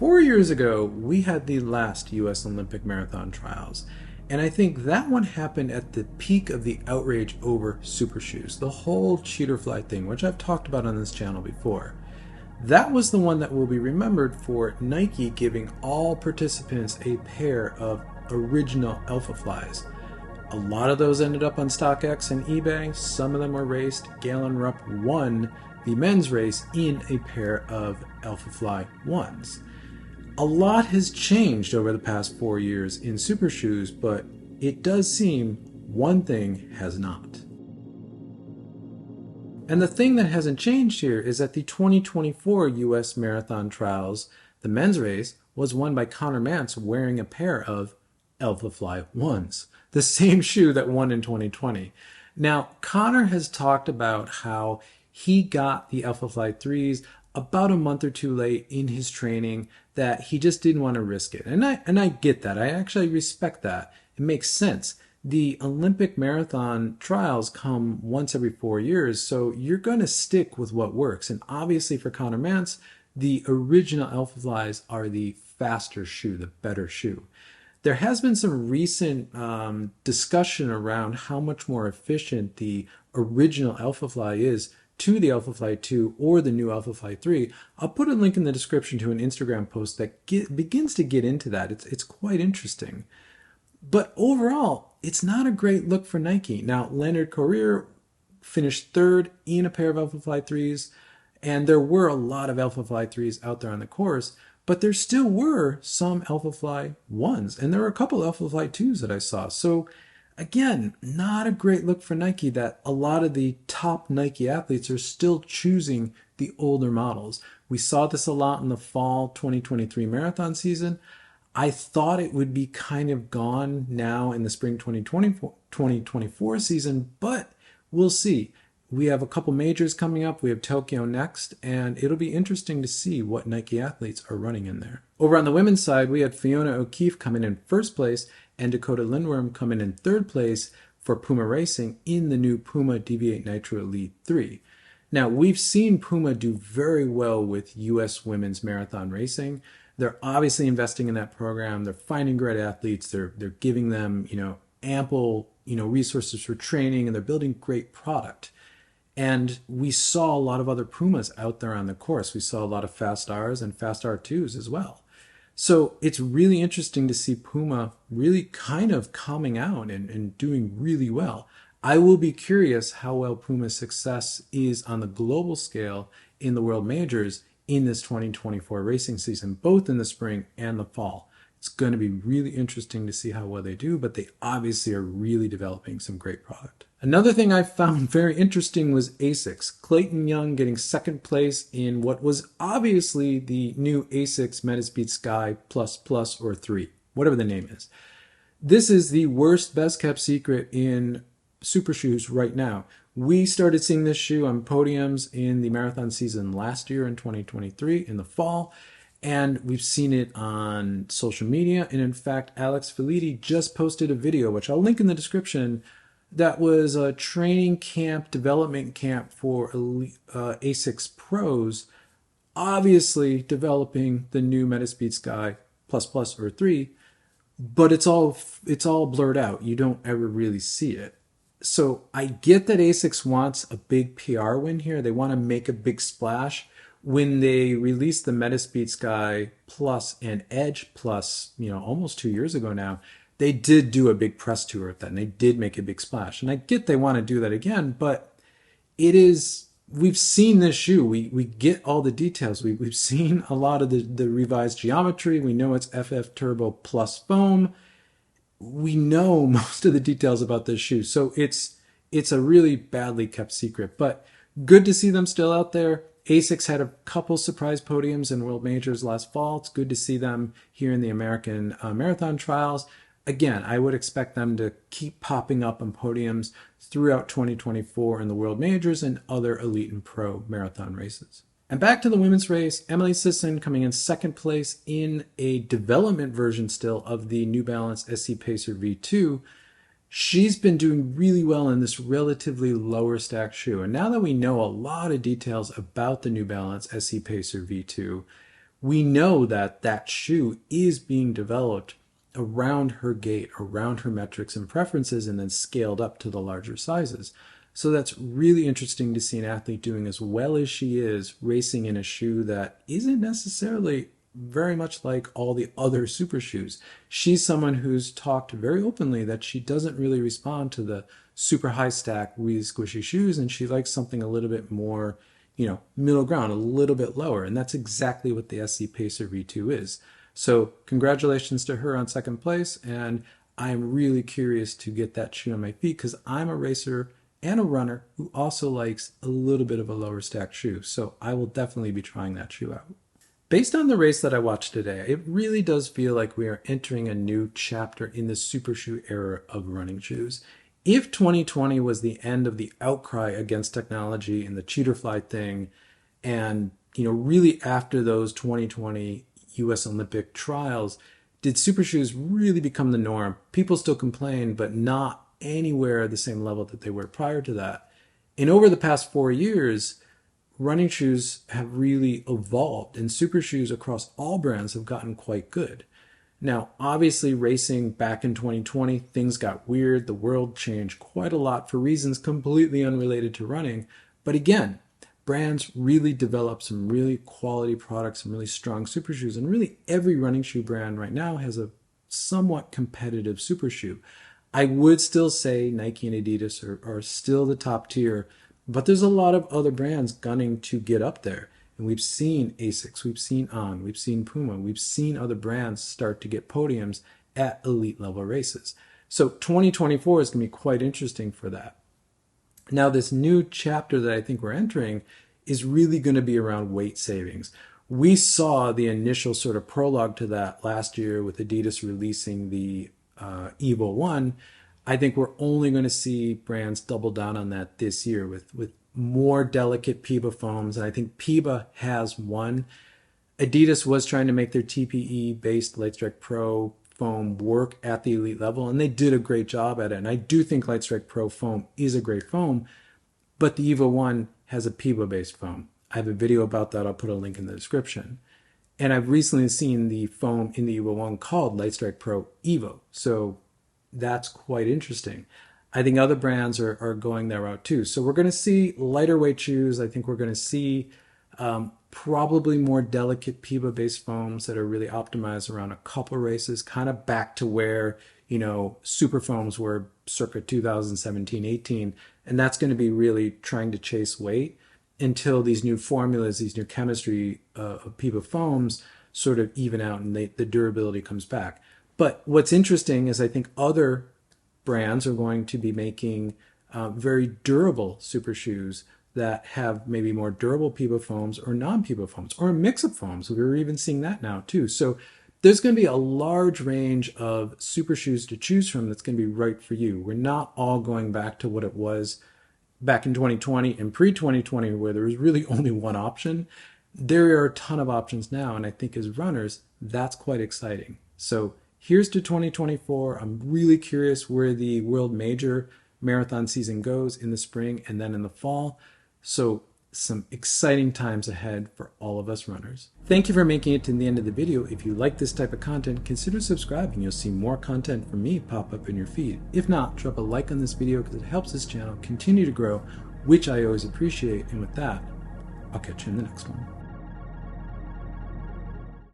4 years ago, we had the last U.S. Olympic marathon trials. And I think that one happened at the peak of the outrage over super shoes, the whole cheater fly thing, which I've talked about on this channel before. That was the one that will be remembered for Nike giving all participants a pair of original Alphaflys. A lot of those ended up on StockX and eBay. Some of them were raced. Galen Rupp won the men's race in a pair of Alphafly 1s. A lot has changed over the past 4 years in super shoes, but it does seem one thing has not. And the thing that hasn't changed here is that the 2024 US Marathon Trials, the men's race, was won by Conor Mantz wearing a pair of Alphafly 1s, the same shoe that won in 2020. Now, Conor has talked about how he got the Alphafly 3s about a month or two late in his training, that he just didn't want to risk it. And I get that. I actually respect that. It makes sense. The Olympic marathon trials come once every 4 years, so you're going to stick with what works. And obviously for Conor Mantz, the original Alphaflys are the faster shoe, the better shoe. There has been some recent discussion around how much more efficient the original Alphafly is to the Alphafly 2 or the new Alphafly 3. I'll put a link in the description to an Instagram post that begins to get into that. It's quite interesting. But overall, it's not a great look for Nike. Now, Leonard Korir finished third in a pair of Alphafly 3s, and there were a lot of Alphafly 3s out there on the course, but there still were some Alphafly 1s, and there were a couple Alphafly 2s that I saw. So again, not a great look for Nike that a lot of the top Nike athletes are still choosing the older models. We saw this a lot in the fall 2023 marathon season. I thought it would be kind of gone now in the spring 2024 season, but we'll see. We have a couple majors coming up. We have Tokyo next, and it'll be interesting to see what Nike athletes are running in there. Over on the women's side, we had Fiona O'Keefe coming in first place and Dakotah Lindwurm coming in third place for Puma Racing in the new Puma Deviate Nitro Elite 3. Now, we've seen Puma do very well with U.S. women's marathon racing. They're obviously investing in that program. They're finding great athletes. They're giving them, ample, resources for training, and they're building great product. And we saw a lot of other Pumas out there on the course. We saw a lot of Fast Rs and Fast R2s as well. So it's really interesting to see Puma really kind of coming out and doing really well. I will be curious how well Puma's success is on the global scale in the World Majors in this 2024 racing season, both in the spring and the fall. It's going to be really interesting to see how well they do, but they obviously are really developing some great product. Another thing I found very interesting was Asics. Clayton Young getting second place in what was obviously the new Asics Metaspeed Sky Plus or 3, whatever the name is. This is the worst best kept secret in super shoes right now. We started seeing this shoe on podiums in the marathon season last year in 2023 in the fall, and we've seen it on social media. And in fact, Alex Felitti just posted a video, which I'll link in the description, that was a training camp, development camp for Asics pros, obviously developing the new Metaspeed Sky Plus or 3, but it's all blurred out. You don't ever really see it. So I get that Asics wants a big PR win here. They want to make a big splash. When they released the Metaspeed Sky Plus and Edge Plus, almost 2 years ago now, they did do a big press tour of that, and they did make a big splash. And I get they want to do that again, but we've seen this shoe. We get all the details. We've seen a lot of the revised geometry. We know it's FF Turbo Plus foam. We know most of the details about this shoe. So it's a really badly kept secret, but good to see them still out there. Asics had a couple surprise podiums in World Majors last fall. It's good to see them here in the American Marathon Trials. Again, I would expect them to keep popping up on podiums throughout 2024 in the World Majors and other elite and pro marathon races. And back to the women's race, Emily Sisson coming in second place in a development version still of the New Balance SC Pacer V2. She's been doing really well in this relatively lower stack shoe. And now that we know a lot of details about the New Balance SC Pacer V2, we know that that shoe is being developed around her gait, around her metrics and preferences, and then scaled up to the larger sizes. So that's really interesting to see an athlete doing as well as she is, racing in a shoe that isn't necessarily very much like all the other super shoes. She's someone who's talked very openly that she doesn't really respond to the super high stack, really squishy shoes, and she likes something a little bit more, middle ground, a little bit lower. And that's exactly what the SC Pacer V2 is. So congratulations to her on second place. And I'm really curious to get that shoe on my feet because I'm a racer and a runner who also likes a little bit of a lower stack shoe. So I will definitely be trying that shoe out. Based on the race that I watched today, it really does feel like we are entering a new chapter in the super shoe era of running shoes. If 2020 was the end of the outcry against technology and the cheater fly thing, and really after those 2020 US Olympic trials, did super shoes really become the norm? People still complain, but not anywhere the same level that they were prior to that. And over the past 4 years, running shoes have really evolved, and super shoes across all brands have gotten quite good. Now, obviously, racing back in 2020, things got weird. The world changed quite a lot for reasons completely unrelated to running. But again, brands really develop some really quality products, some really strong super shoes, and really every running shoe brand right now has a somewhat competitive super shoe. I would still say Nike and Adidas are still the top tier, but there's a lot of other brands gunning to get up there. And we've seen Asics, we've seen On, we've seen Puma, we've seen other brands start to get podiums at elite level races. So 2024 is going to be quite interesting for that. Now, this new chapter that I think we're entering is really going to be around weight savings. We saw the initial sort of prologue to that last year with Adidas releasing the Evo 1. I think we're only going to see brands double down on that this year with more delicate PIBA foams. And I think PIBA has won. Adidas was trying to make their TPE-based Lightstrike Pro foam work at the elite level, and they did a great job at it. And I do think Lightstrike Pro foam is a great foam, but the Evo 1 has a PIBA-based foam. I have a video about that. I'll put a link in the description. And I've recently seen the foam in the Evo 1 called Lightstrike Pro Evo. So that's quite interesting. I think other brands are going that route too. So we're going to see lighter weight shoes. I think we're going to see probably more delicate PIBA-based foams that are really optimized around a couple races, kind of back to where, super foams were circa 2017-18. And that's going to be really trying to chase weight until these new formulas, these new chemistry of PIBA foams sort of even out and the durability comes back. But what's interesting is I think other brands are going to be making very durable super shoes that have maybe more durable PIBA foams or non-PIBA foams or a mix of foams. We're even seeing that now too. So there's going to be a large range of super shoes to choose from that's going to be right for you. We're not all going back to what it was back in 2020 and pre-2020 where there was really only one option. There are a ton of options now, and I think as runners, that's quite exciting. So here's to 2024. I'm really curious where the World Major Marathon season goes in the spring and then in the fall. So some exciting times ahead for all of us runners. Thank you for making it to the end of the video. If you like this type of content, consider subscribing. You'll see more content from me pop up in your feed. If not, drop a like on this video because it helps this channel continue to grow, which I always appreciate. And with that, I'll catch you in the next one.